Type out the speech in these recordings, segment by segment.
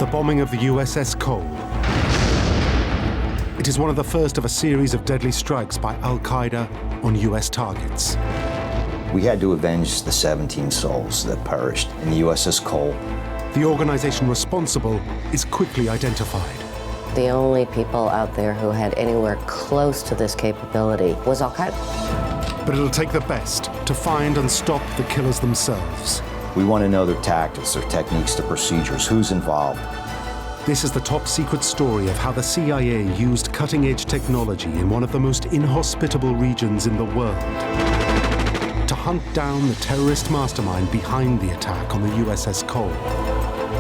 The bombing of the USS Cole. It is one of the first of a series of deadly strikes by al-Qaeda on US targets. We had to avenge the 17 souls that perished in the USS Cole. The organization responsible is quickly identified. The only people out there who had anywhere close to this capability was al-Qaeda. But it'll take the best to find and stop the killers themselves. We want to know their tactics, their techniques, their procedures, who's involved. This is the top-secret story of how the CIA used cutting-edge technology in one of the most inhospitable regions in the world to hunt down the terrorist mastermind behind the attack on the USS Cole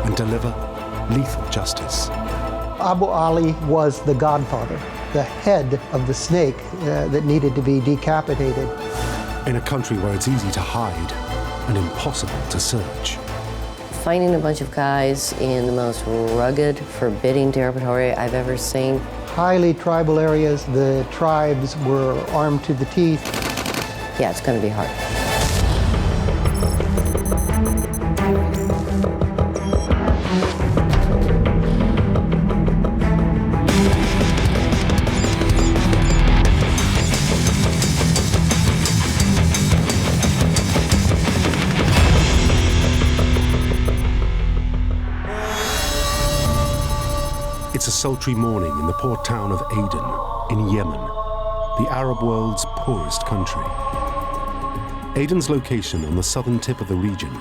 and deliver lethal justice. Abu Ali was the godfather, the head of the snake that needed to be decapitated. In a country where it's easy to hide and impossible to search. Finding a bunch of guys in the most rugged, forbidding territory I've ever seen. Highly tribal areas, the tribes were armed to the teeth. Yeah, it's going to be hard. It's a sultry morning in the port town of Aden, in Yemen, the Arab world's poorest country. Aden's location on the southern tip of the region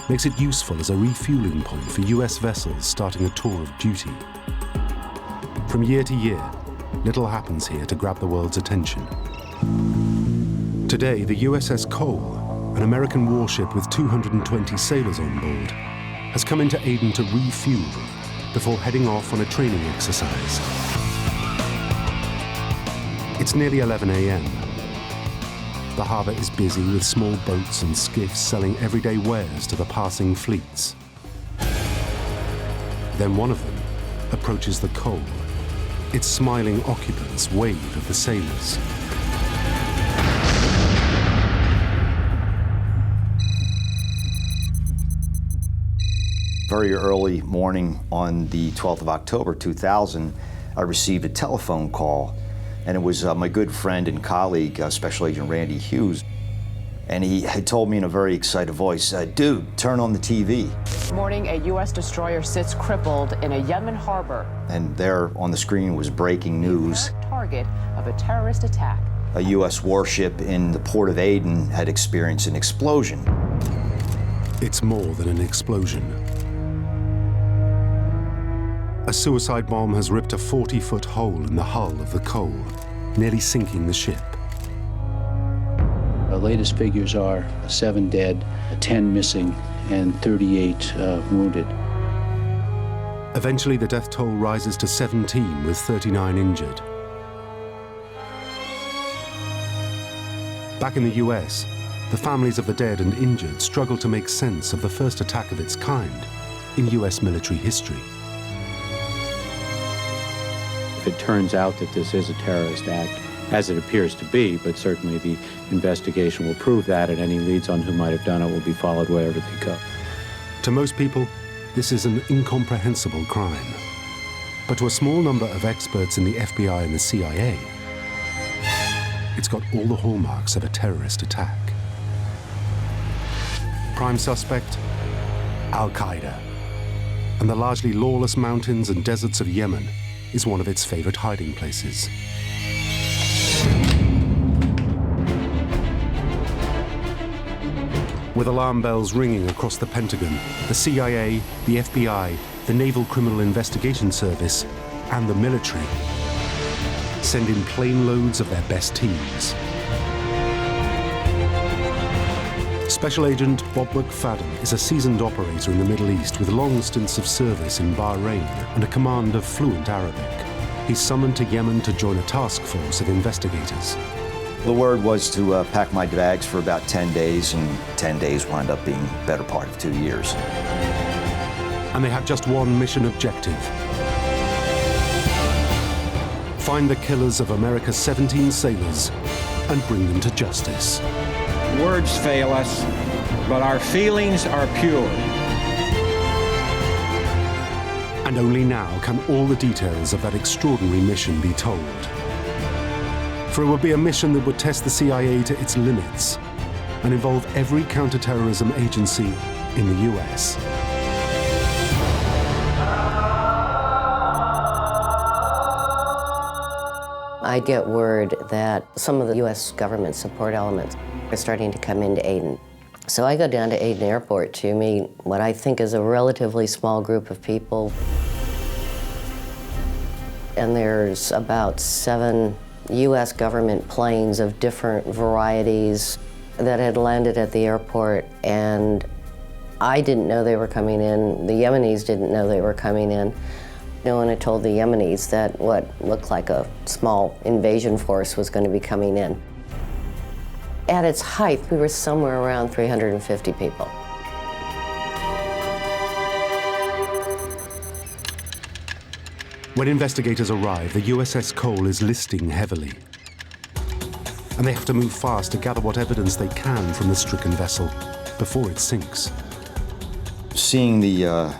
makes it useful as a refueling point for US vessels starting a tour of duty. From year to year, little happens here to grab the world's attention. Today, the USS Cole, an American warship with 220 sailors on board, has come into Aden to refuel before heading off on a training exercise. It's nearly 11 a.m. The harbor is busy with small boats and skiffs selling everyday wares to the passing fleets. Then one of them approaches the Cole. Its smiling occupants wave at the sailors. Very early morning on the 12th of October, 2000, I received a telephone call, and it was my good friend and colleague, Special Agent Randy Hughes. And he had told me in a very excited voice, dude, turn on the TV. Morning, a U.S. destroyer sits crippled in a Yemen harbor. And there on the screen was breaking news. Target of a terrorist attack. A U.S. warship in the port of Aden had experienced an explosion. It's more than an explosion. A suicide bomb has ripped a 40-foot hole in the hull of the Cole, nearly sinking the ship. The latest figures are 7 dead, 10 missing, and 38 wounded. Eventually, the death toll rises to 17, with 39 injured. Back in the US, the families of the dead and injured struggle to make sense of the first attack of its kind in US military history. If it turns out that this is a terrorist act, as it appears to be, but certainly the investigation will prove that, and any leads on who might have done it will be followed wherever they go. To most people, this is an incomprehensible crime. But to a small number of experts in the FBI and the CIA, it's got all the hallmarks of a terrorist attack. Prime suspect, al-Qaeda. And the largely lawless mountains and deserts of Yemen is one of its favorite hiding places. With alarm bells ringing across the Pentagon, the CIA, the FBI, the Naval Criminal Investigation Service, and the military send in plane loads of their best teams. Special Agent Bob McFadden is a seasoned operator in the Middle East with long stints of service in Bahrain and a command of fluent Arabic. He's summoned to Yemen to join a task force of investigators. The word was to pack my bags for about 10 days, and 10 days wound up being the better part of 2 years. And they had just one mission objective: find the killers of America's 17 sailors and bring them to justice. Words fail us, but our feelings are pure. And only now can all the details of that extraordinary mission be told. For it would be a mission that would test the CIA to its limits and involve every counterterrorism agency in the US. I get word that some of the US government support elements are starting to come into Aden. So I go down to Aden Airport to meet what I think is a relatively small group of people. And there's about 7 US government planes of different varieties that had landed at the airport, and I didn't know they were coming in. The Yemenis didn't know they were coming in. No one had told the Yemenis that what looked like a small invasion force was going to be coming in. At its height, we were somewhere around 350 people. When investigators arrive, the USS Cole is listing heavily. And they have to move fast to gather what evidence they can from the stricken vessel before it sinks. Seeing the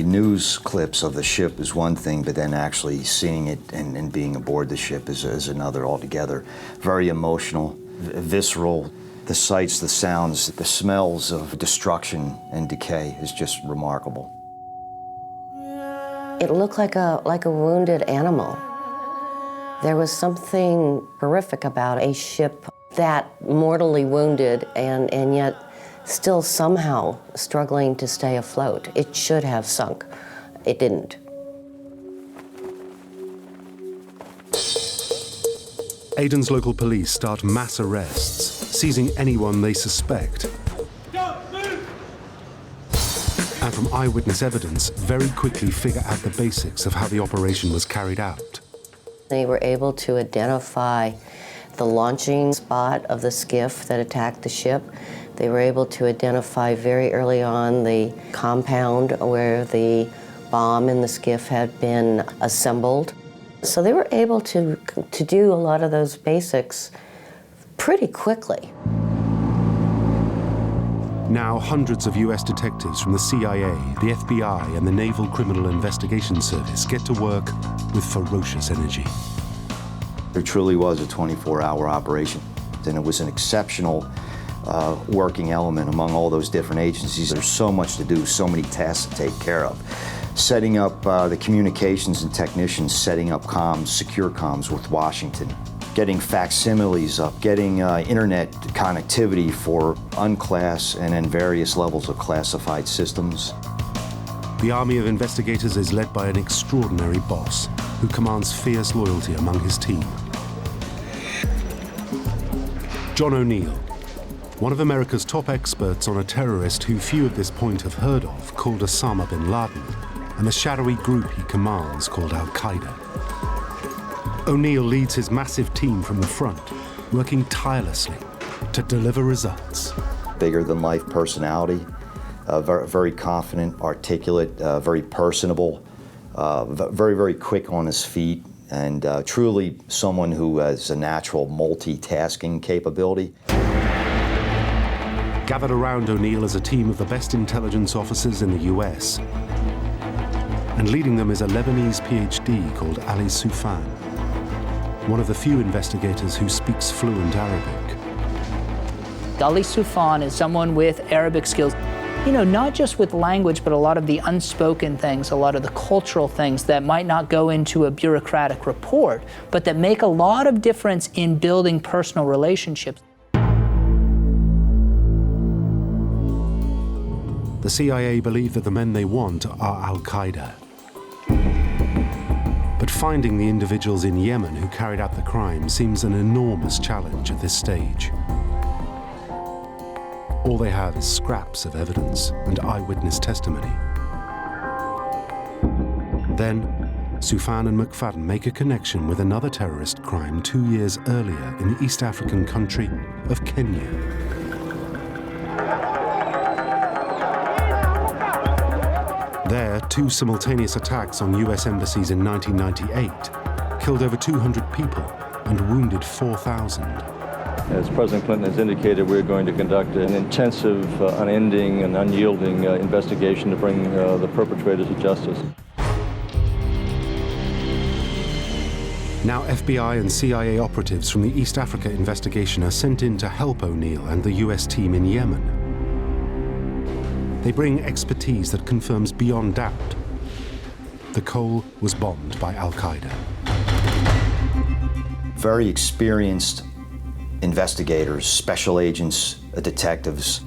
news clips of the ship is one thing, but then actually seeing it and being aboard the ship is another altogether. Very emotional, visceral. The sights, the sounds, the smells of destruction and decay is just remarkable. It looked like a wounded animal. There was something horrific about a ship that mortally wounded and yet still somehow struggling to stay afloat. It should have sunk. It didn't. Aden's local police start mass arrests, seizing anyone they suspect. And from eyewitness evidence, very quickly figure out the basics of how the operation was carried out. They were able to identify the launching spot of the skiff that attacked the ship. They were able to identify very early on the compound where the bomb in the skiff had been assembled. So they were able to do a lot of those basics pretty quickly. Now, hundreds of US detectives from the CIA, the FBI, and the Naval Criminal Investigation Service get to work with ferocious energy. There truly was a 24-hour operation, and it was an exceptional working element among all those different agencies. There's so much to do, so many tasks to take care of. Setting up the communications and technicians, setting up comms, secure comms with Washington, getting facsimiles up, getting internet connectivity for unclass and then various levels of classified systems. The army of investigators is led by an extraordinary boss who commands fierce loyalty among his team. John O'Neill, one of America's top experts on a terrorist who few at this point have heard of, called Osama bin Laden, and the shadowy group he commands called al-Qaeda. O'Neill leads his massive team from the front, working tirelessly to deliver results. Bigger-than-life personality, very confident, articulate, very personable, very, very quick on his feet, and truly someone who has a natural multitasking capability. Gathered around O'Neill is a team of the best intelligence officers in the US. And leading them is a Lebanese PhD called Ali Soufan, one of the few investigators who speaks fluent Arabic. Ali Soufan is someone with Arabic skills. You know, not just with language, but a lot of the unspoken things, a lot of the cultural things that might not go into a bureaucratic report, but that make a lot of difference in building personal relationships. The CIA believe that the men they want are al-Qaeda. But finding the individuals in Yemen who carried out the crime seems an enormous challenge at this stage. All they have is scraps of evidence and eyewitness testimony. Then, Soufan and McFadden make a connection with another terrorist crime 2 years earlier in the East African country of Kenya. There, 2 simultaneous attacks on US embassies in 1998 killed over 200 people and wounded 4,000. As President Clinton has indicated, we're going to conduct an intensive, unending, and unyielding investigation to bring the perpetrators to justice. Now FBI and CIA operatives from the East Africa investigation are sent in to help O'Neill and the US team in Yemen. They bring expertise that confirms beyond doubt the Cole was bombed by al-Qaeda. Very experienced investigators, special agents, detectives,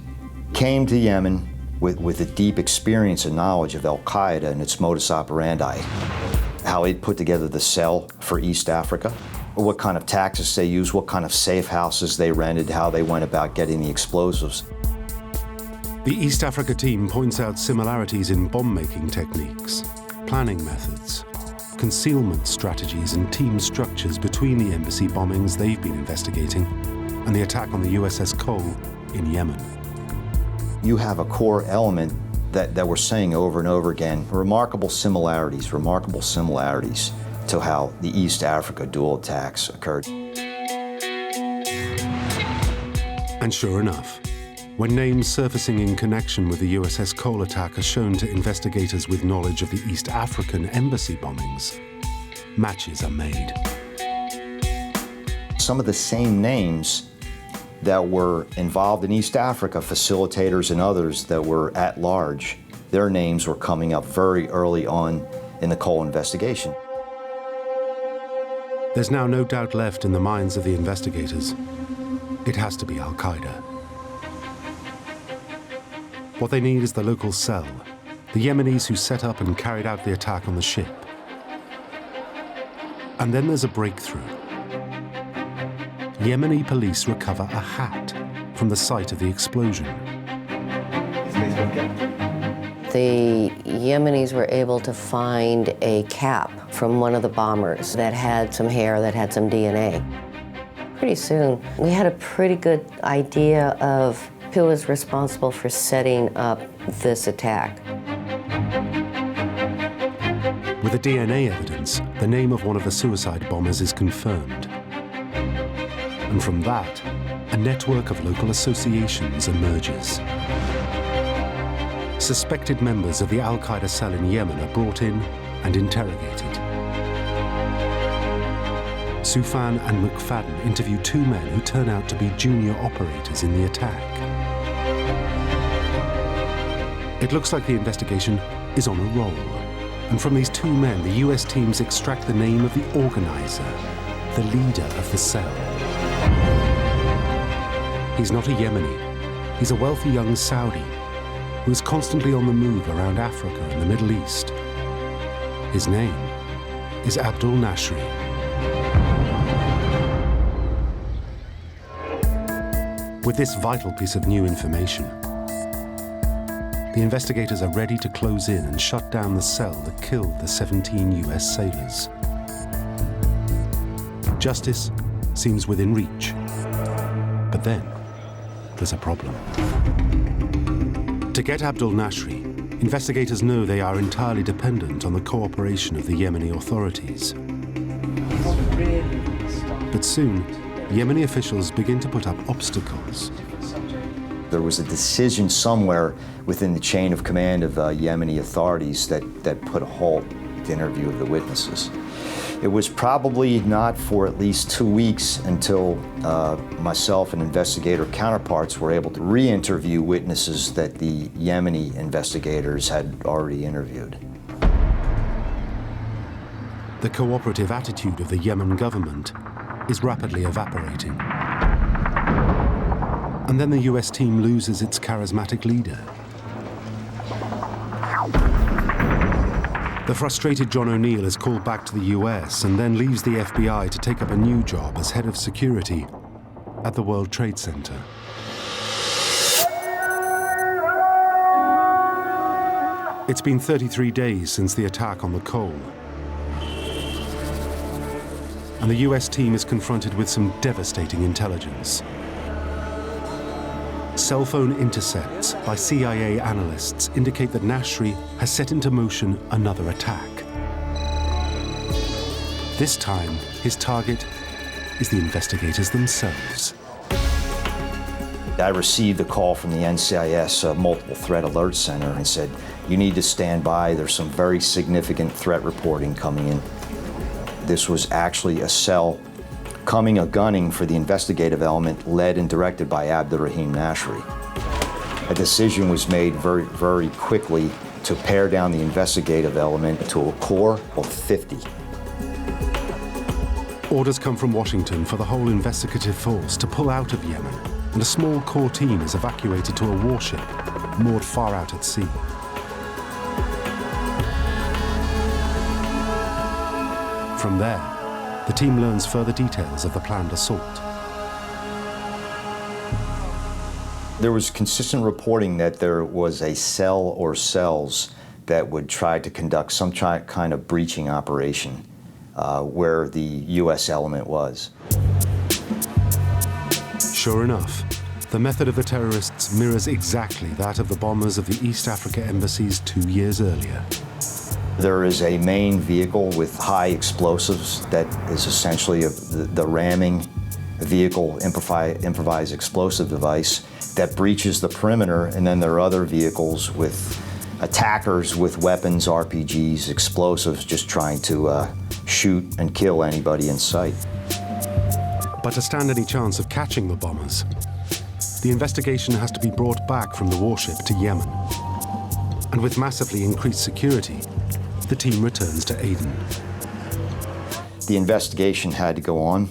came to Yemen with a deep experience and knowledge of al-Qaeda and its modus operandi, how it put together the cell for East Africa, what kind of tactics they used, what kind of safe houses they rented, how they went about getting the explosives. The East Africa team points out similarities in bomb-making techniques, planning methods, concealment strategies and team structures between the embassy bombings they've been investigating and the attack on the USS Cole in Yemen. You have a core element that we're saying over and over again, remarkable similarities to how the East Africa dual attacks occurred. And sure enough, when names surfacing in connection with the USS Cole attack are shown to investigators with knowledge of the East African embassy bombings, matches are made. Some of the same names that were involved in East Africa, facilitators and others that were at large, their names were coming up very early on in the Cole investigation. There's now no doubt left in the minds of the investigators. It has to be al-Qaeda. What they need is the local cell, the Yemenis who set up and carried out the attack on the ship. And then there's a breakthrough. Yemeni police recover a hat from the site of the explosion. The Yemenis were able to find a cap from one of the bombers that had some hair, that had some DNA. Pretty soon, we had a pretty good idea of who was responsible for setting up this attack. With the DNA evidence, the name of one of the suicide bombers is confirmed. And from that, a network of local associations emerges. Suspected members of the al-Qaeda cell in Yemen are brought in and interrogated. Soufan and McFadden interview two men who turn out to be junior operators in the attack. It looks like the investigation is on a roll. And from these two men, the US teams extract the name of the organizer, the leader of the cell. He's not a Yemeni. He's a wealthy young Saudi who is constantly on the move around Africa and the Middle East. His name is Abdul Nashri. With this vital piece of new information, the investigators are ready to close in and shut down the cell that killed the 17 US sailors. Justice seems within reach. But then, there's a problem. To get Abdul Nashri, investigators know they are entirely dependent on the cooperation of the Yemeni authorities. But soon, Yemeni officials begin to put up obstacles. There was a decision somewhere within the chain of command of Yemeni authorities that put a halt to the interview of the witnesses. It was probably not for at least 2 weeks until myself and investigator counterparts were able to re-interview witnesses that the Yemeni investigators had already interviewed. The cooperative attitude of the Yemen government is rapidly evaporating. And then the US team loses its charismatic leader. The frustrated John O'Neill is called back to the US and then leaves the FBI to take up a new job as head of security at the World Trade Center. It's been 33 days since the attack on the Cole. And the US team is confronted with some devastating intelligence. Cell phone intercepts by CIA analysts indicate that Nashri has set into motion another attack. This time, his target is the investigators themselves. I received a call from the NCIS Multiple Threat Alert Center and said, "You need to stand by. There's some very significant threat reporting coming in." This was actually a cell coming a-gunning for the investigative element led and directed by Abdurrahim Nashri. A decision was made very, very quickly to pare down the investigative element to a core of 50. Orders come from Washington for the whole investigative force to pull out of Yemen, and a small core team is evacuated to a warship moored far out at sea. From there, the team learns further details of the planned assault. There was consistent reporting that there was a cell or cells that would try to conduct some kind of breaching operation where the U.S. element was. Sure enough, the method of the terrorists mirrors exactly that of the bombers of the East Africa embassies 2 years earlier. There is a main vehicle with high explosives that is essentially the ramming vehicle, improvised explosive device that breaches the perimeter, and then there are other vehicles with attackers with weapons, RPGs, explosives, just trying to shoot and kill anybody in sight. But to stand any chance of catching the bombers, the investigation has to be brought back from the warship to Yemen. And with massively increased security, the team returns to Aden. The investigation had to go on.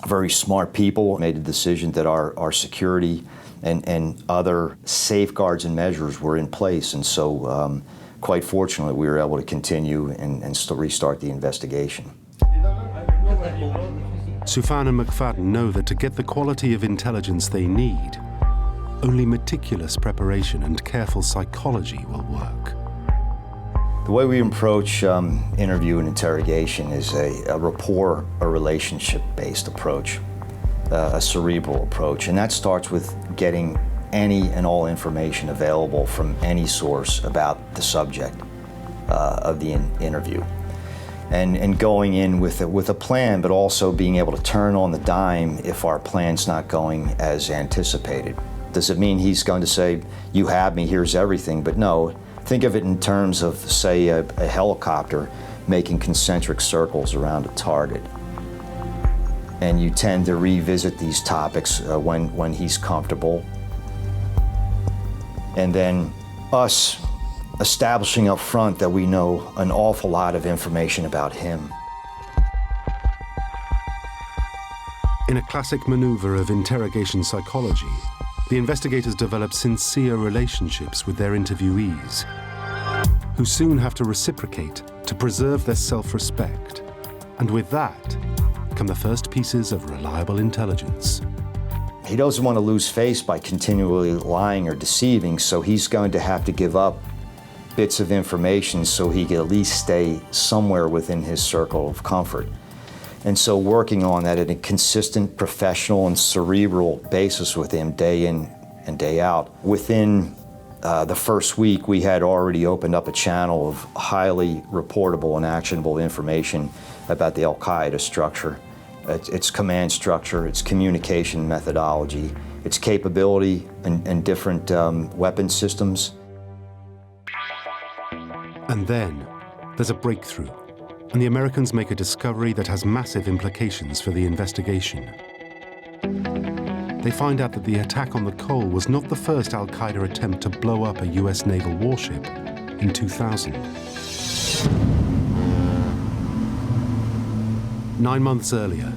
Very smart people made a decision that our security and other safeguards and measures were in place. And so, quite fortunately, we were able to continue and still restart the investigation. Soufan and McFadden know that to get the quality of intelligence they need, only meticulous preparation and careful psychology will work. The way we approach interview and interrogation is a rapport, a relationship-based approach, a cerebral approach, and that starts with getting any and all information available from any source about the subject of the interview. And going in with a plan, but also being able to turn on the dime if our plan's not going as anticipated. Does it mean he's going to say, "You have me, here's everything"? But no, think of it in terms of, say, a helicopter making concentric circles around a target. And you tend to revisit these topics when he's comfortable. And then us establishing up front that we know an awful lot of information about him. In a classic maneuver of interrogation psychology, the investigators develop sincere relationships with their interviewees, who soon have to reciprocate to preserve their self-respect. And with that come the first pieces of reliable intelligence. He doesn't want to lose face by continually lying or deceiving, so he's going to have to give up bits of information so he can at least stay somewhere within his circle of comfort. And so working on that at a consistent, professional, and cerebral basis with him day in and day out. Within the first week, we had already opened up a channel of highly reportable and actionable information about the al-Qaeda structure, its command structure, its communication methodology, its capability and different weapon systems. And then there's a breakthrough, and the Americans make a discovery that has massive implications for the investigation. They find out that the attack on the Cole was not the first al-Qaeda attempt to blow up a US naval warship in 2000. 9 months earlier,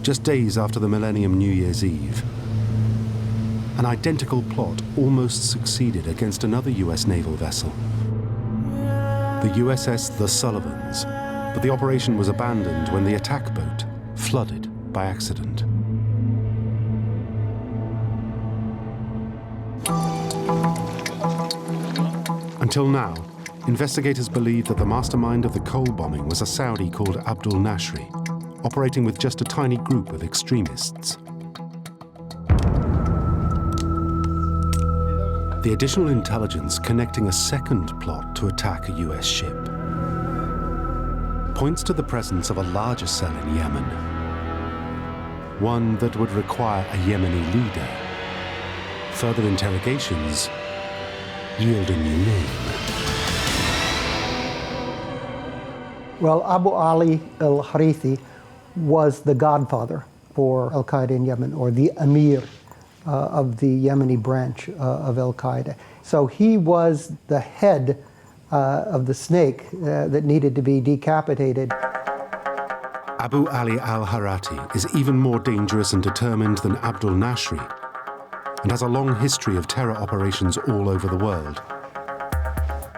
just days after the Millennium New Year's Eve, an identical plot almost succeeded against another US naval vessel, the USS The Sullivans, but the operation was abandoned when the attack boat flooded by accident. Until now, investigators believe that the mastermind of the Cole bombing was a Saudi called Abdul Nashri, operating with just a tiny group of extremists. The additional intelligence connecting a second plot to attack a US ship points to the presence of a larger cell in Yemen, one that would require a Yemeni leader. Further interrogations yield a new name. Well, Abu Ali al-Harithi was the godfather for al-Qaeda in Yemen, or the emir of the Yemeni branch of al-Qaeda. So he was the head of the snake that needed to be decapitated. Abu Ali al-Harithi is even more dangerous and determined than Abdul Nashri, and has a long history of terror operations all over the world.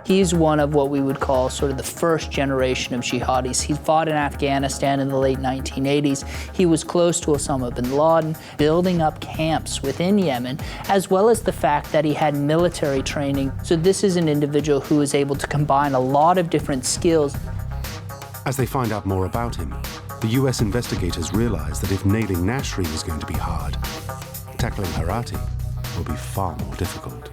He's one of what we would call sort of the first generation of jihadis. He fought in Afghanistan in the late 1980s. He was close to Osama bin Laden, building up camps within Yemen, as well as the fact that he had military training. So this is an individual who is able to combine a lot of different skills. As they find out more about him, the US investigators realize that if nailing Nashri was going to be hard, tackling Harithi will be far more difficult.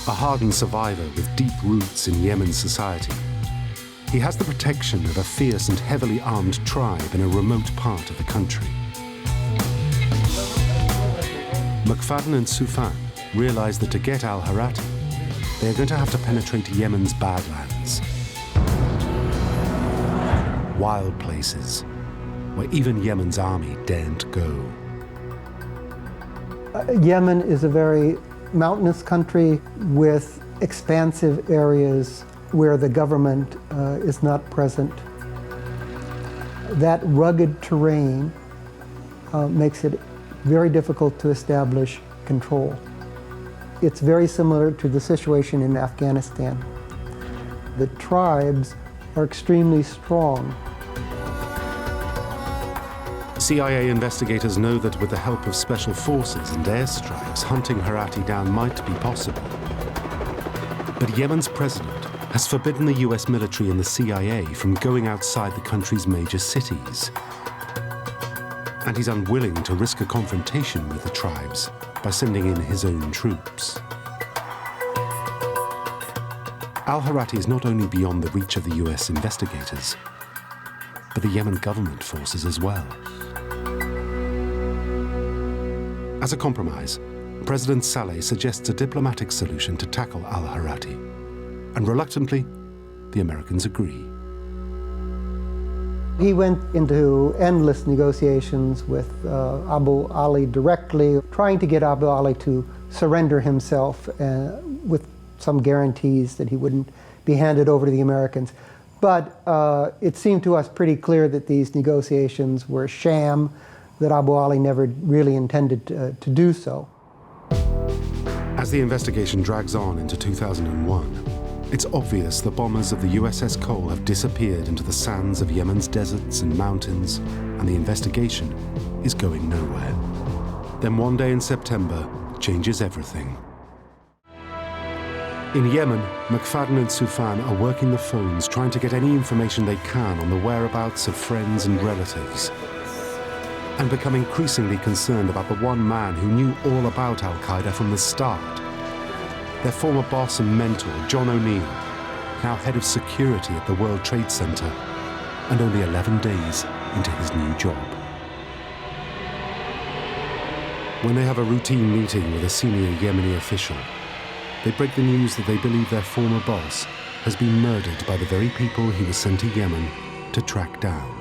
A hardened survivor with deep roots in Yemen society, he has the protection of a fierce and heavily armed tribe in a remote part of the country. McFadden and Soufan realize that to get al-Harithi, they are going to have to penetrate Yemen's badlands. Wild places where even Yemen's army daren't go. Yemen is a very mountainous country with expansive areas where the government is not present. That rugged terrain makes it very difficult to establish control. It's very similar to the situation in Afghanistan. The tribes are extremely strong. CIA investigators know that with the help of special forces and airstrikes, hunting Harithi down might be possible. But Yemen's president has forbidden the US military and the CIA from going outside the country's major cities. And he's unwilling to risk a confrontation with the tribes by sending in his own troops. Al-Harithi is not only beyond the reach of the US investigators, but the Yemen government forces as well. As a compromise, President Saleh suggests a diplomatic solution to tackle al-Harithi, and reluctantly, the Americans agree. He went into endless negotiations with Abu Ali directly, trying to get Abu Ali to surrender himself with some guarantees that he wouldn't be handed over to the Americans. But it seemed to us pretty clear that these negotiations were a sham, that Abu Ali never really intended to do so. As the investigation drags on into 2001, it's obvious the bombers of the USS Cole have disappeared into the sands of Yemen's deserts and mountains, and the investigation is going nowhere. Then one day in September changes everything. In Yemen, McFadden and Soufan are working the phones, trying to get any information they can on the whereabouts of friends and relatives, and become increasingly concerned about the one man who knew all about al-Qaeda from the start. Their former boss and mentor, John O'Neill, now head of security at the World Trade Center, and only 11 days into his new job. When they have a routine meeting with a senior Yemeni official, they break the news that they believe their former boss has been murdered by the very people he was sent to Yemen to track down.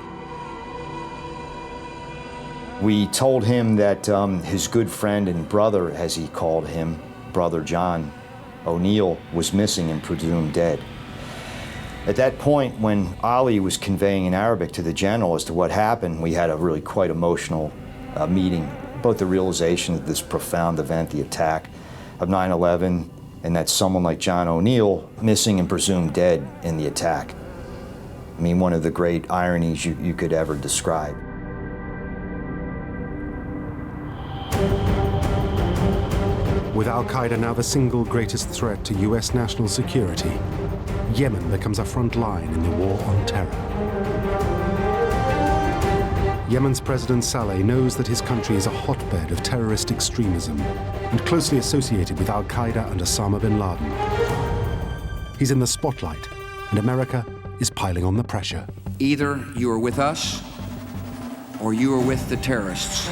We told him that his good friend and brother, as he called him, Brother John O'Neill, was missing and presumed dead. At that point, when Ali was conveying in Arabic to the general as to what happened, we had a really quite emotional meeting. Both the realization of this profound event, the attack of 9/11, and that someone like John O'Neill missing and presumed dead in the attack. I mean, one of the great ironies you could ever describe. With al-Qaeda now the single greatest threat to US national security, Yemen becomes a front line in the war on terror. Yemen's President Saleh knows that his country is a hotbed of terrorist extremism and closely associated with al-Qaeda and Osama bin Laden. He's in the spotlight, and America is piling on the pressure. Either you are with us or you are with the terrorists.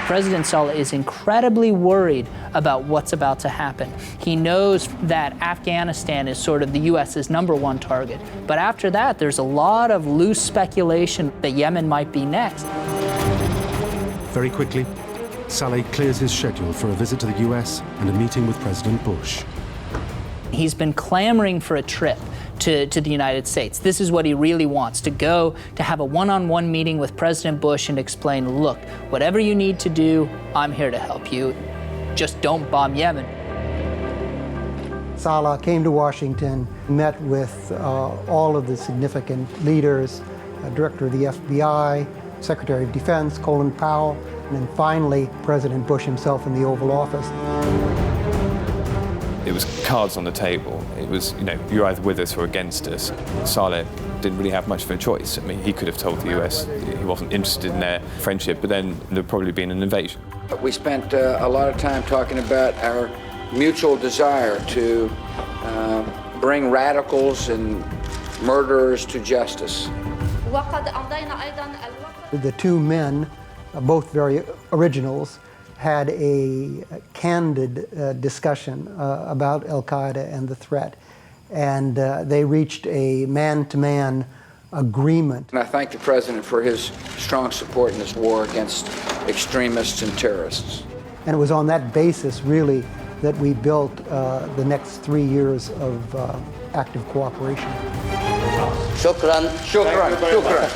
President Saleh is incredibly worried about what's about to happen. He knows that Afghanistan is sort of the US's #1 target. But after that, there's a lot of loose speculation that Yemen might be next. Very quickly, Saleh clears his schedule for a visit to the US and a meeting with President Bush. He's been clamoring for a trip to the United States. This is what he really wants, to go to have a one-on-one meeting with President Bush and explain, look, whatever you need to do, I'm here to help you. Just don't bomb Yemen. Saleh came to Washington, met with all of the significant leaders, Director of the FBI, Secretary of Defense, Colin Powell, and then finally President Bush himself in the Oval Office. It was cards on the table. It was, you're either with us or against us. Saleh didn't really have much of a choice. I mean, he could have told the US he wasn't interested in their friendship, but then there'd probably been an invasion. We spent a lot of time talking about our mutual desire to bring radicals and murderers to justice. The two men, both very originals, had a candid discussion about al-Qaeda and the threat. And they reached a man-to-man agreement. And I thank the President for his strong support in this war against extremists and terrorists. And it was on that basis, really, that we built the next 3 years of active cooperation. Shukran. Shukran. Shukran.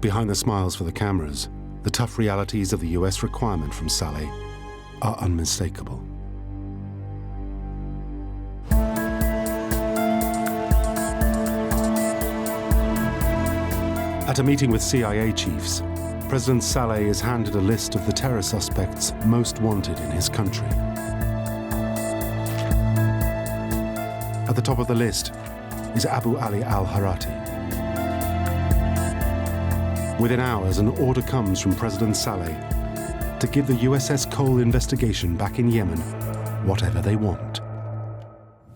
Behind the smiles for the cameras, the tough realities of the US requirement from Saleh are unmistakable. At a meeting with CIA chiefs, President Saleh is handed a list of the terror suspects most wanted in his country. At the top of the list is Abu Ali al-Harati. Within hours, an order comes from President Saleh to give the USS Cole investigation back in Yemen whatever they want.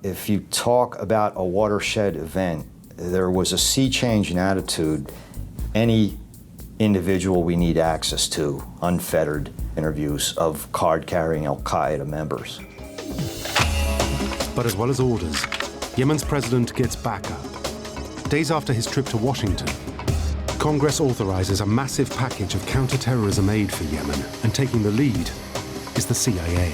If you talk about a watershed event, there was a sea change in attitude. Any individual we need access to, unfettered interviews of card-carrying al-Qaeda members. But as well as orders, Yemen's president gets backup. Days after his trip to Washington, Congress authorizes a massive package of counterterrorism aid for Yemen, and taking the lead is the CIA.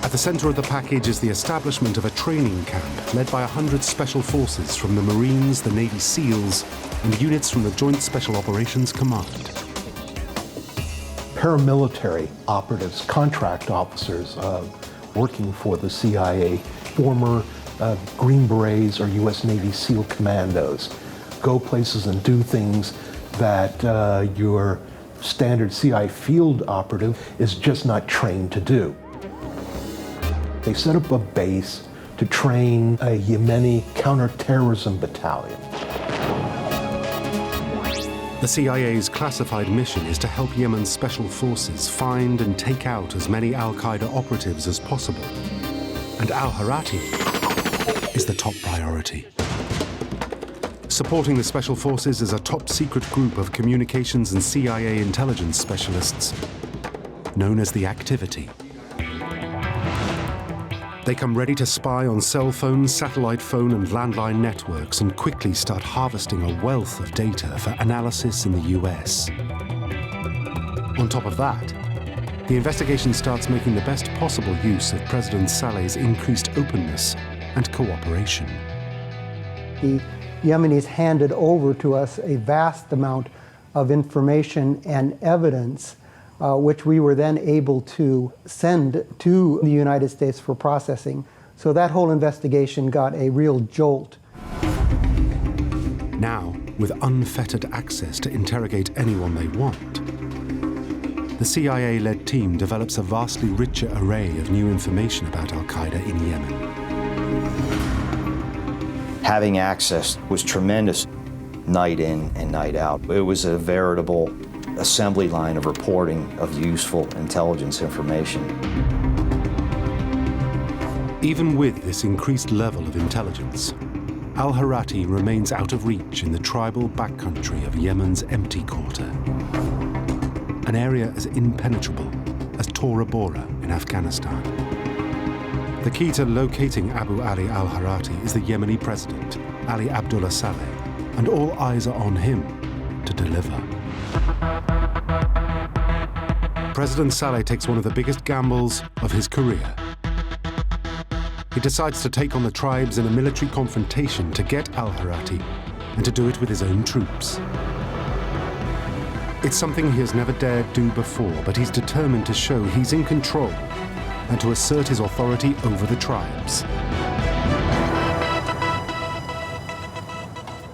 At the center of the package is the establishment of a training camp led by 100 special forces from the Marines, the Navy SEALs, and units from the Joint Special Operations Command. Paramilitary operatives, contract officers working for the CIA, former Green Berets or U.S. Navy SEAL commandos, go places and do things that your standard CIA field operative is just not trained to do. They set up a base to train a Yemeni counterterrorism battalion. The CIA's classified mission is to help Yemen's special forces find and take out as many al-Qaeda operatives as possible. And al-Harati is the top priority. Supporting the special forces is a top-secret group of communications and CIA intelligence specialists known as the Activity. They come ready to spy on cell phones, satellite phone, and landline networks and quickly start harvesting a wealth of data for analysis in the US. On top of that, the investigation starts making the best possible use of President Saleh's increased openness and cooperation. The Yemenis handed over to us a vast amount of information and evidence which we were then able to send to the United States for processing. So that whole investigation got a real jolt. Now, with unfettered access to interrogate anyone they want, the CIA-led team develops a vastly richer array of new information about al-Qaeda in Yemen. Having access was tremendous, night in and night out. It was a veritable assembly line of reporting of useful intelligence information. Even with this increased level of intelligence, Al-Harati remains out of reach in the tribal backcountry of Yemen's Empty Quarter, an area as impenetrable as Tora Bora in Afghanistan. The key to locating Abu Ali al-Harati is the Yemeni president, Ali Abdullah Saleh, and all eyes are on him to deliver. President Saleh takes one of the biggest gambles of his career. He decides to take on the tribes in a military confrontation to get al-Harati and to do it with his own troops. It's something he has never dared do before, but he's determined to show he's in control and to assert his authority over the tribes.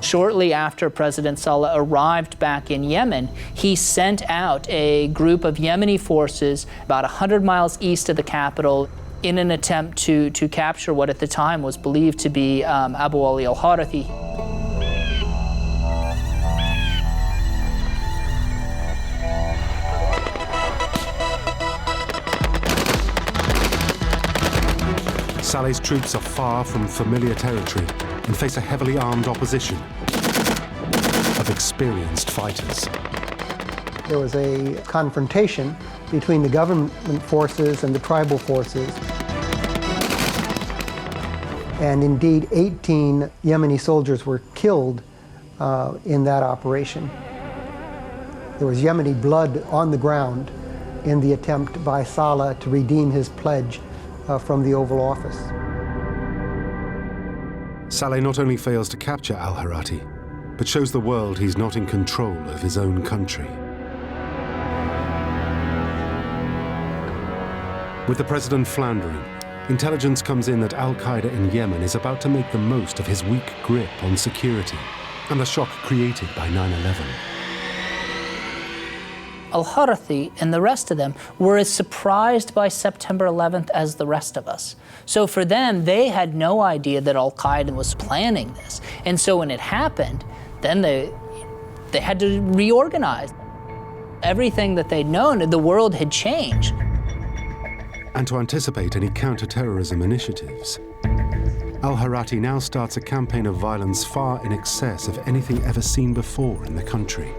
Shortly after President Saleh arrived back in Yemen, he sent out a group of Yemeni forces about 100 miles east of the capital in an attempt to capture what at the time was believed to be Abu Ali al-Harati. Saleh's troops are far from familiar territory and face a heavily armed opposition of experienced fighters. There was a confrontation between the government forces and the tribal forces. And indeed, 18 Yemeni soldiers were killed in that operation. There was Yemeni blood on the ground in the attempt by Saleh to redeem his pledge from the Oval Office. Saleh not only fails to capture al-Harati, but shows the world he's not in control of his own country. With the president floundering, intelligence comes in that al-Qaeda in Yemen is about to make the most of his weak grip on security and the shock created by 9/11. Al-Harati and the rest of them were as surprised by September 11th as the rest of us. So for them, they had no idea that al-Qaeda was planning this. And so when it happened, then they had to reorganize. Everything that they'd known, the world had changed. And to anticipate any counter-terrorism initiatives, al-Harati now starts a campaign of violence far in excess of anything ever seen before in the country.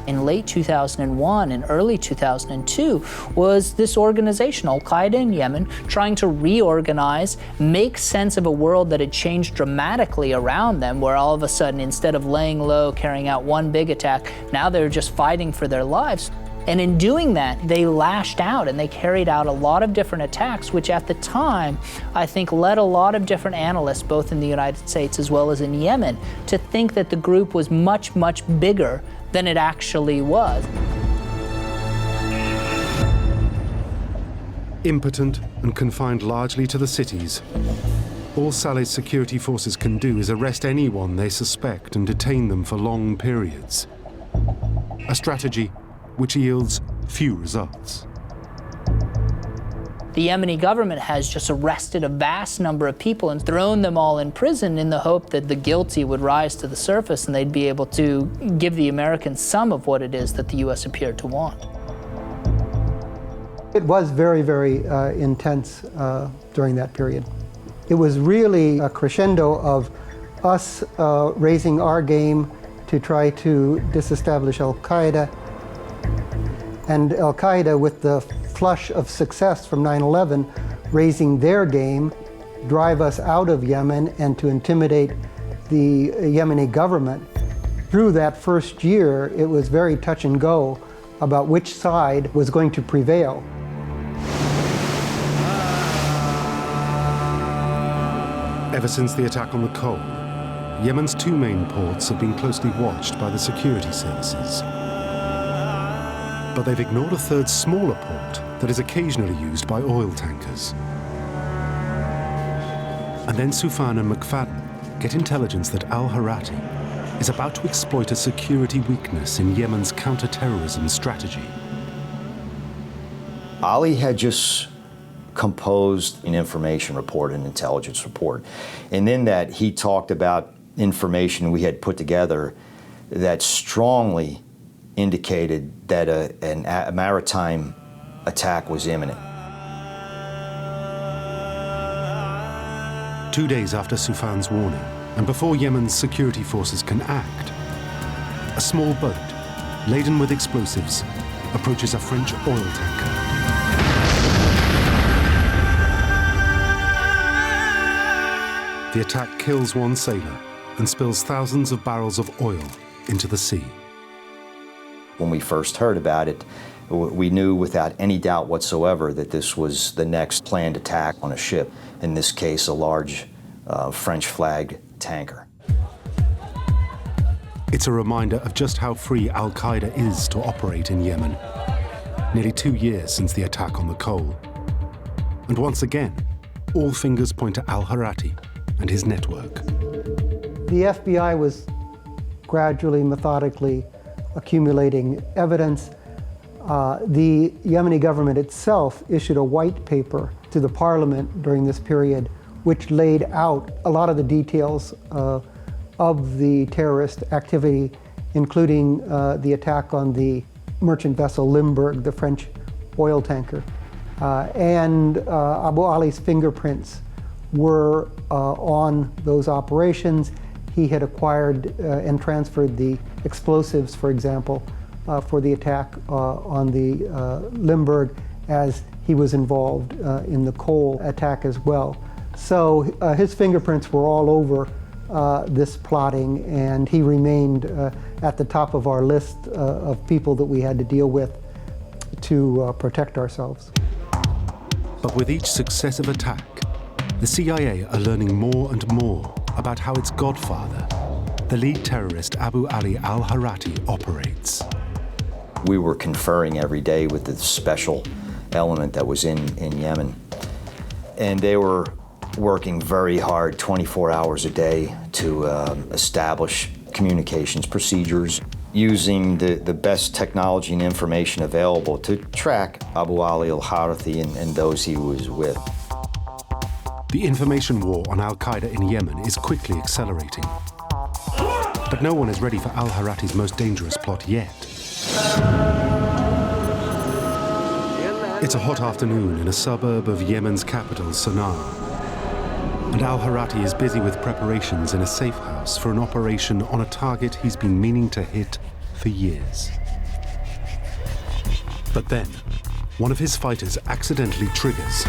In late 2001 and early 2002 was this organization, al-Qaeda in Yemen, trying to reorganize, make sense of a world that had changed dramatically around them, where all of a sudden, instead of laying low, carrying out one big attack, now they're just fighting for their lives. And in doing that, they lashed out and they carried out a lot of different attacks, which at the time, I think led a lot of different analysts, both in the United States as well as in Yemen, to think that the group was much, much bigger than it actually was. Impotent and confined largely to the cities, all Saleh's security forces can do is arrest anyone they suspect and detain them for long periods. A strategy which yields few results. The Yemeni government has just arrested a vast number of people and thrown them all in prison in the hope that the guilty would rise to the surface and they'd be able to give the Americans some of what it is that the U.S. appeared to want. It was very, very intense during that period. It was really a crescendo of us raising our game to try to disestablish al-Qaeda, and al-Qaeda, with the flush of success from 9/11, raising their game, drive us out of Yemen and to intimidate the Yemeni government. Through that first year, it was very touch and go about which side was going to prevail. Ever since the attack on the Cole, Yemen's two main ports have been closely watched by the security services. But they've ignored a third smaller port that is occasionally used by oil tankers. And then Soufan and McFadden get intelligence that al-Harati is about to exploit a security weakness in Yemen's counter-terrorism strategy. Ali had just composed an information report, an intelligence report. And in that, he talked about information we had put together that strongly indicated that a maritime attack was imminent. 2 days after Soufan's warning, and before Yemen's security forces can act, a small boat, laden with explosives, approaches a French oil tanker. The attack kills one sailor and spills thousands of barrels of oil into the sea. When we first heard about it, we knew without any doubt whatsoever that this was the next planned attack on a ship, in this case a large French-flagged tanker. It's a reminder of just how free al-Qaeda is to operate in Yemen. Nearly 2 years since the attack on the Cole. And once again, all fingers point to al-Harati and his network. The FBI was gradually, methodically accumulating evidence. The Yemeni government itself issued a white paper to the parliament during this period, which laid out a lot of the details of the terrorist activity, including the attack on the merchant vessel Limburg, the French oil tanker. And Abu Ali's fingerprints were on those operations. He had acquired and transferred the explosives, for example, for the attack on the Limburg, as he was involved in the Cole attack as well. So his fingerprints were all over this plotting, and he remained at the top of our list of people that we had to deal with to protect ourselves. But with each successive attack, the CIA are learning more and more about how its godfather, the lead terrorist Abu Ali al-Harati, operates. We were conferring every day with the special element that was in Yemen. And they were working very hard, 24 hours a day, to establish communications procedures, using the best technology and information available to track Abu Ali al-Harati and those he was with. The information war on al-Qaeda in Yemen is quickly accelerating. But no one is ready for al-Harati's most dangerous plot yet. It's a hot afternoon in a suburb of Yemen's capital, Sana'a. And al-Harati is busy with preparations in a safe house for an operation on a target he's been meaning to hit for years. But then, one of his fighters accidentally triggers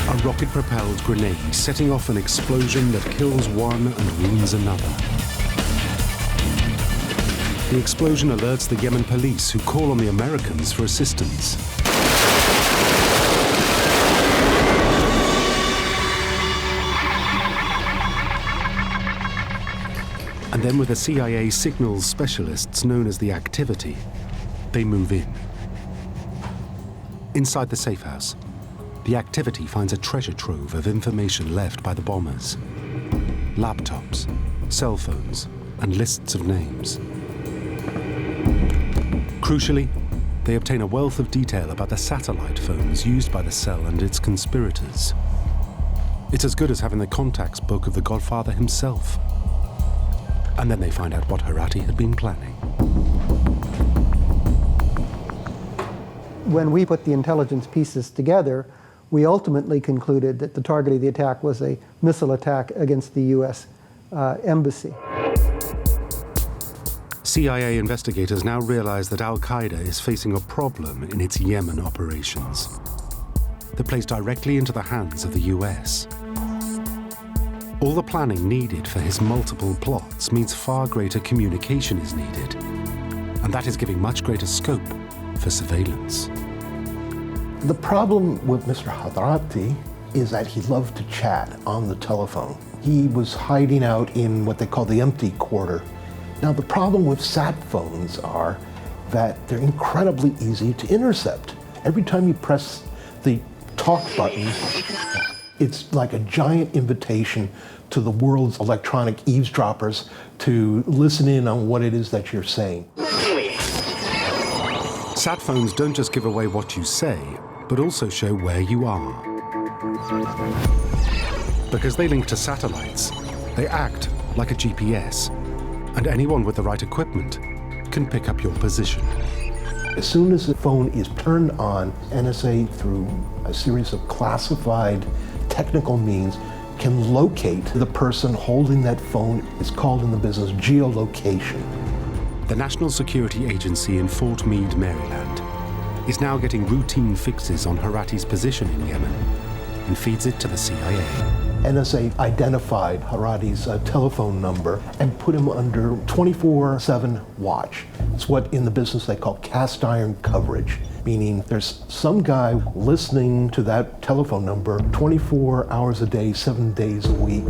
a rocket-propelled grenade, setting off an explosion that kills one and wounds another. The explosion alerts the Yemen police, who call on the Americans for assistance. And then with the CIA signals specialists known as the Activity, they move in. Inside the safe house, the Activity finds a treasure trove of information left by the bombers. Laptops, cell phones, and lists of names. Crucially, they obtain a wealth of detail about the satellite phones used by the cell and its conspirators. It's as good as having the contacts book of the Godfather himself. And then they find out what Harati had been planning. When we put the intelligence pieces together, we ultimately concluded that the target of the attack was a missile attack against the U.S. Embassy. CIA investigators now realize that al-Qaeda is facing a problem in its Yemen operations. They're placed directly into the hands of the US. All the planning needed for his multiple plots means far greater communication is needed, and that is giving much greater scope for surveillance. The problem with Mr. Harati is that he loved to chat on the telephone. He was hiding out in what they call the empty quarter. Now, the problem with sat phones are that they're incredibly easy to intercept. Every time you press the talk button, it's like a giant invitation to the world's electronic eavesdroppers to listen in on what it is that you're saying. Sat phones don't just give away what you say, but also show where you are. Because they link to satellites, they act like a GPS, and anyone with the right equipment can pick up your position. As soon as the phone is turned on, NSA, through a series of classified technical means, can locate the person holding that phone. It's called in the business geolocation. The National Security Agency in Fort Meade, Maryland, is now getting routine fixes on Harati's position in Yemen and feeds it to the CIA. NSA identified Harati's telephone number and put him under 24/7 watch. It's what in the business they call cast iron coverage, meaning there's some guy listening to that telephone number 24 hours a day, 7 days a week.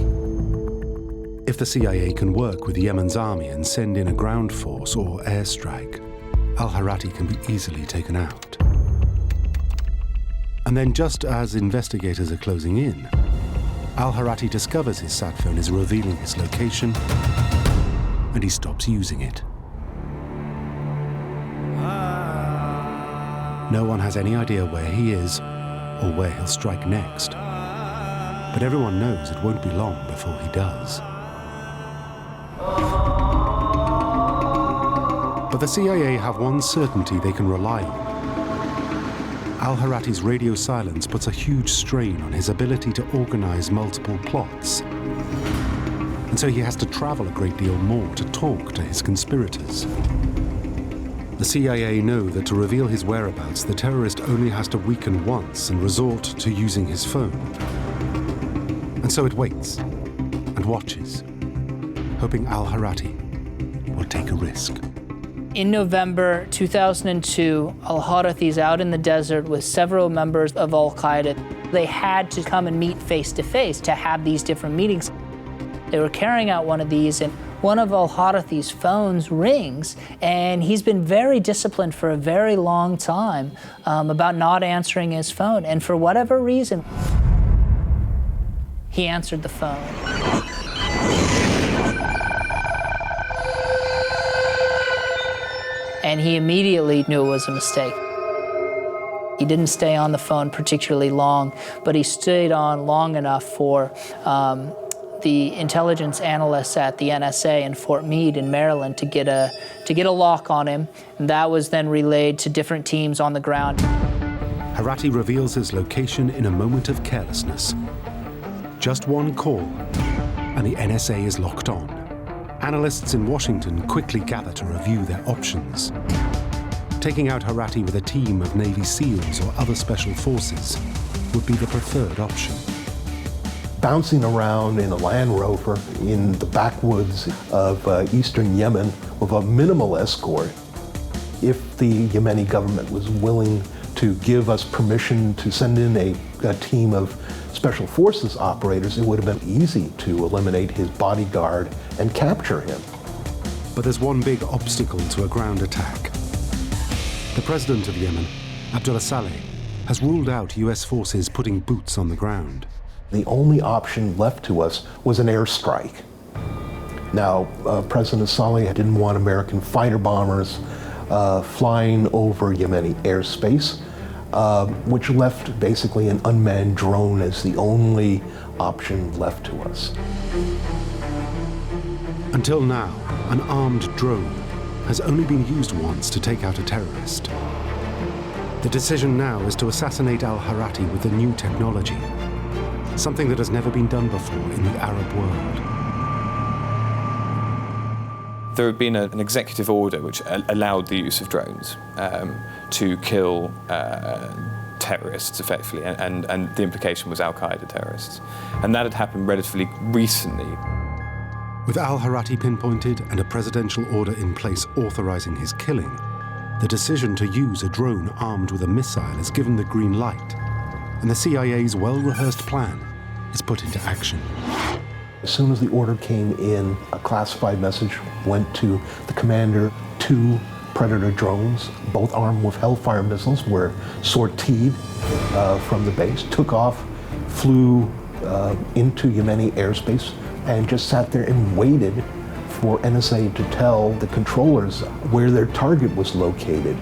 If the CIA can work with Yemen's army and send in a ground force or airstrike, al-Harati can be easily taken out. And then just as investigators are closing in, al-Harati discovers his sat phone is revealing his location, and he stops using it. No one has any idea where he is or where he'll strike next. But everyone knows it won't be long before he does. But the CIA have one certainty they can rely on. Al-Harati's radio silence puts a huge strain on his ability to organize multiple plots. And so he has to travel a great deal more to talk to his conspirators. The CIA know that to reveal his whereabouts, the terrorist only has to weaken once and resort to using his phone. And so it waits and watches, hoping al-Harati will take a risk. In November 2002, al-Harati's out in the desert with several members of al-Qaeda. They had to come and meet face-to-face to have these different meetings. They were carrying out one of these, and one of al-Harati's phones rings, and he's been very disciplined for a very long time about not answering his phone. And for whatever reason, he answered the phone. And he immediately knew it was a mistake. He didn't stay on the phone particularly long, but he stayed on long enough for the intelligence analysts at the NSA in Fort Meade in Maryland to get a lock on him. And that was then relayed to different teams on the ground. Harati reveals his location in a moment of carelessness. Just one call, and the NSA is locked on. Analysts in Washington quickly gather to review their options. Taking out Harati with a team of Navy SEALs or other special forces would be the preferred option. Bouncing around in a Land Rover in the backwoods of eastern Yemen with a minimal escort, if the Yemeni government was willing to give us permission to send in a team of special forces operators, it would have been easy to eliminate his bodyguard and capture him. But there's one big obstacle to a ground attack. The president of Yemen, Abdullah Saleh, has ruled out US forces putting boots on the ground. The only option left to us was an airstrike. Now, President Saleh didn't want American fighter bombers flying over Yemeni airspace, which left basically an unmanned drone as the only option left to us. Until now, an armed drone has only been used once to take out a terrorist. The decision now is to assassinate al-Harati with the new technology, something that has never been done before in the Arab world. There had been an executive order which allowed the use of drones to kill terrorists, effectively, and the implication was al-Qaeda terrorists. And that had happened relatively recently. With al-Harati pinpointed and a presidential order in place authorizing his killing, the decision to use a drone armed with a missile is given the green light, and the CIA's well-rehearsed plan is put into action. As soon as the order came in, a classified message went to the commander. 2 Predator drones, both armed with Hellfire missiles, were sortied from the base, took off, flew into Yemeni airspace, and just sat there and waited for NSA to tell the controllers where their target was located.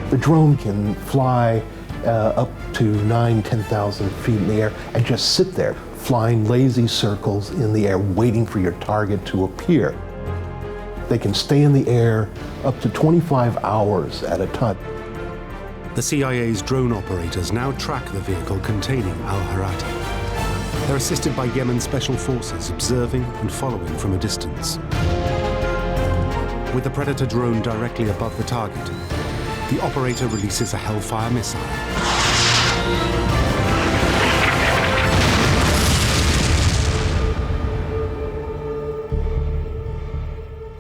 The drone can fly up to 10,000 feet in the air and just sit there, flying lazy circles in the air, waiting for your target to appear. They can stay in the air up to 25 hours at a time. The CIA's drone operators now track the vehicle containing al-Harati. They're assisted by Yemen special forces observing and following from a distance. With the Predator drone directly above the target, the operator releases a Hellfire missile.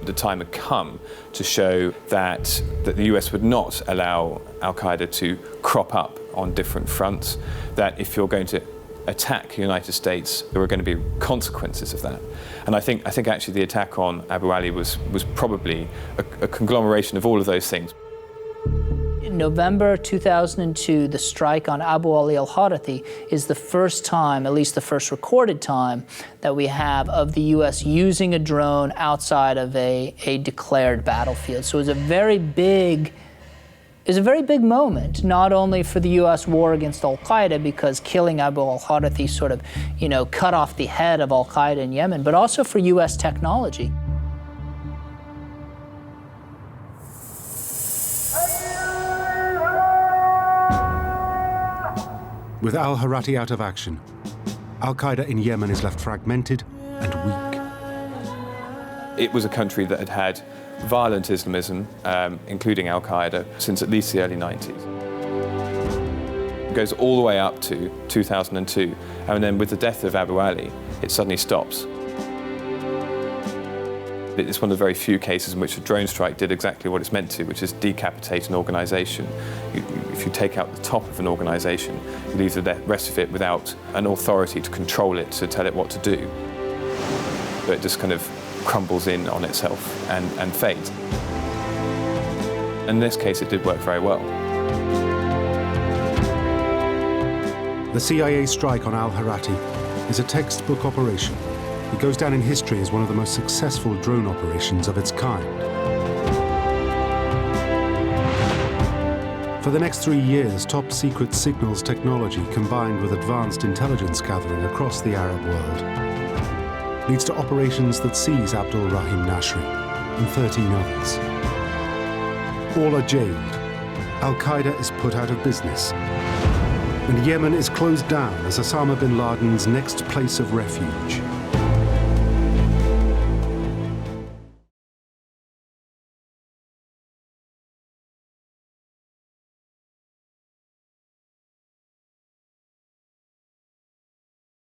The time had come to show that the US would not allow al-Qaeda to crop up on different fronts, that if you're going to attack the United States, there were going to be consequences of that. And I think actually the attack on Abu Ali was probably a conglomeration of all of those things. In November 2002, the strike on Abu Ali al-Houthi is the first time, at least the first recorded time, that we have of the US using a drone outside of a declared battlefield. So it was a very big moment, not only for the US war against al-Qaeda, because killing Abu al-Houthi sort of, cut off the head of al-Qaeda in Yemen, but also for US technology. With al-Houthi out of action, al-Qaeda in Yemen is left fragmented and weak. It was a country that had had violent Islamism, including al-Qaeda, since at least the early 90s. It goes all the way up to 2002, and then with the death of Abu Ali, it suddenly stops. It's one of the very few cases in which a drone strike did exactly what it's meant to, which is decapitate an organization. If you take out the top of an organization, you leave the rest of it without an authority to control it, to tell it what to do. But it just kind of crumbles in on itself and fades. In this case, it did work very well. The CIA strike on al-Houthi is a textbook operation. It goes down in history as one of the most successful drone operations of its kind. For the next 3 years, top-secret signals technology combined with advanced intelligence gathering across the Arab world leads to operations that seize Abdul Rahim Nashri and 13 others. All are jailed. Al-Qaeda is put out of business. And Yemen is closed down as Osama bin Laden's next place of refuge.